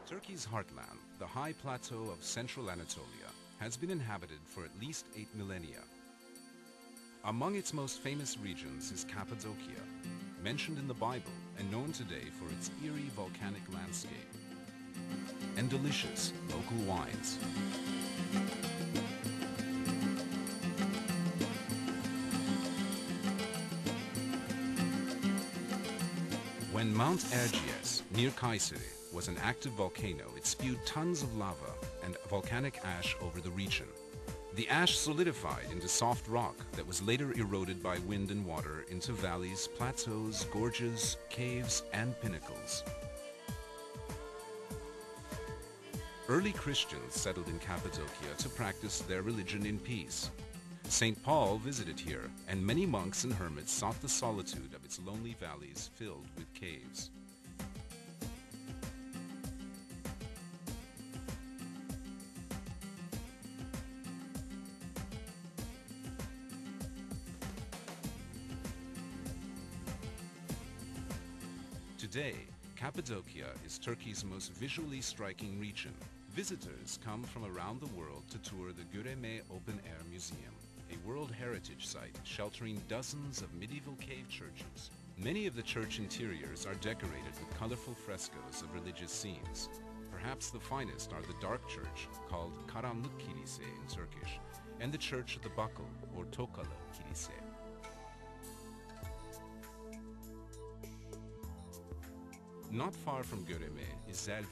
Turkey's heartland, the high plateau of central Anatolia, has been inhabited for at least 8 millennia. Among its most famous regions is Cappadocia, mentioned in the Bible and known today for its eerie volcanic landscape and delicious local wines. When Mount Erciyes, near Kayseri, was an active volcano, it spewed tons of lava and volcanic ash over the region. The ash solidified into soft rock that was later eroded by wind and water into valleys, plateaus, gorges, caves, and pinnacles. Early Christians settled in Cappadocia to practice their religion in peace. St. Paul visited here, and many monks and hermits sought the solitude of its lonely valleys filled with caves. Today, Cappadocia is Turkey's most visually striking region. Visitors come from around the world to tour the Göreme Open Air Museum, a World Heritage Site sheltering dozens of medieval cave churches. Many of the church interiors are decorated with colorful frescoes of religious scenes. Perhaps the finest are the dark church, called Karanlık Kilise in Turkish, and the Church of the Buckle, or Tokalı Kilise. Not far from Göreme is Zelve,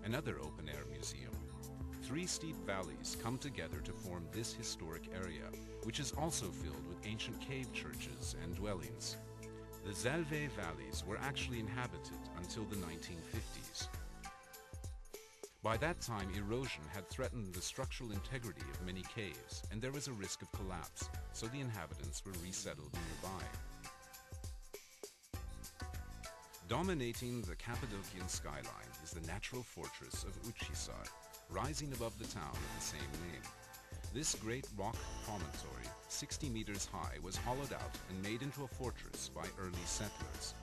another open-air museum. Three steep valleys come together to form this historic area, which is also filled with ancient cave churches and dwellings. The Zelve valleys were actually inhabited until the 1950s. By that time, erosion had threatened the structural integrity of many caves, and there was a risk of collapse, so the inhabitants were resettled nearby. Dominating the Cappadocian skyline is the natural fortress of Uçhisar, rising above the town of the same name. This great rock promontory, 60 meters high, was hollowed out and made into a fortress by early settlers.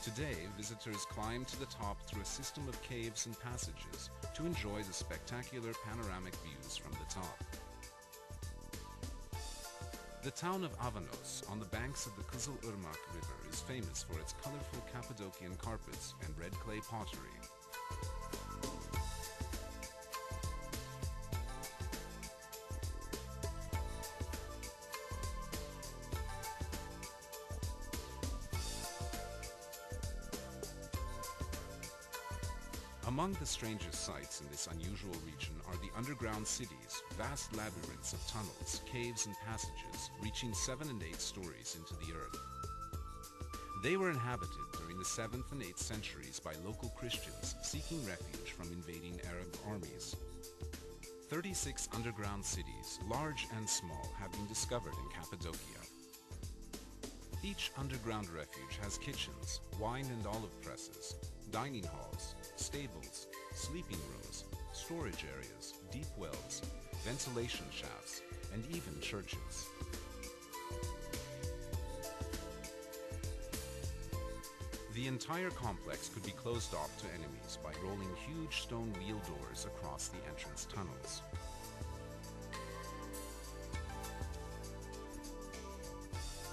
Today, visitors climb to the top through a system of caves and passages to enjoy the spectacular panoramic views from the top. The town of Avanos, on the banks of the Kızılırmak River, is famous for its colorful Cappadocian carpets and red clay pottery. Among the strangest sights in this unusual region are the underground cities, vast labyrinths of tunnels, caves and passages reaching 7 and 8 stories into the earth. They were inhabited during the 7th and 8th centuries by local Christians seeking refuge from invading Arab armies. 36 underground cities, large and small, have been discovered in Cappadocia. Each underground refuge has kitchens, wine and olive presses, dining halls, stables, sleeping rooms, storage areas, deep wells, ventilation shafts, and even churches. The entire complex could be closed off to enemies by rolling huge stone wheel doors across the entrance tunnels.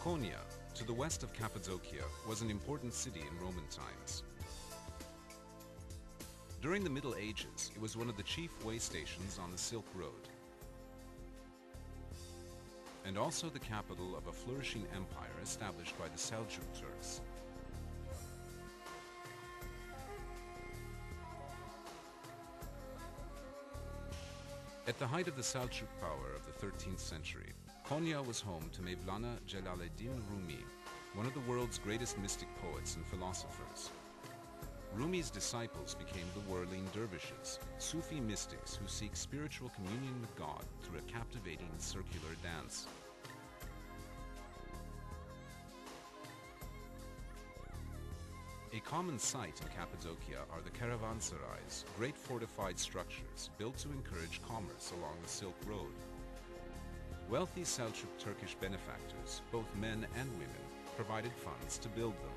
Konya, to the west of Cappadocia, was an important city in Roman times. During the Middle Ages, it was one of the chief way stations on the Silk Road, and also the capital of a flourishing empire established by the Seljuk Turks. At the height of the Seljuk power of the 13th century, Konya was home to Mevlana Celaleddin Rumi, one of the world's greatest mystic poets and philosophers. Rumi's disciples became the whirling dervishes, Sufi mystics who seek spiritual communion with God through a captivating circular dance. A common sight in Cappadocia are the caravanserais, great fortified structures built to encourage commerce along the Silk Road. Wealthy Seljuk Turkish benefactors, both men and women, provided funds to build them.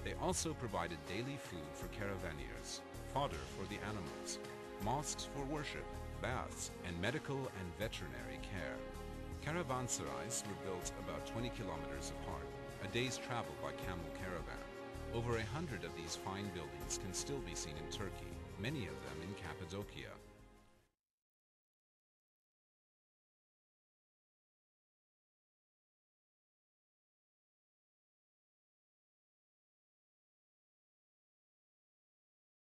They also provided daily food for caravaneers, fodder for the animals, mosques for worship, baths, and medical and veterinary care. Caravanserais were built about 20 kilometers apart, a day's travel by camel caravan. Over 100 of these fine buildings can still be seen in Turkey, many of them in Cappadocia.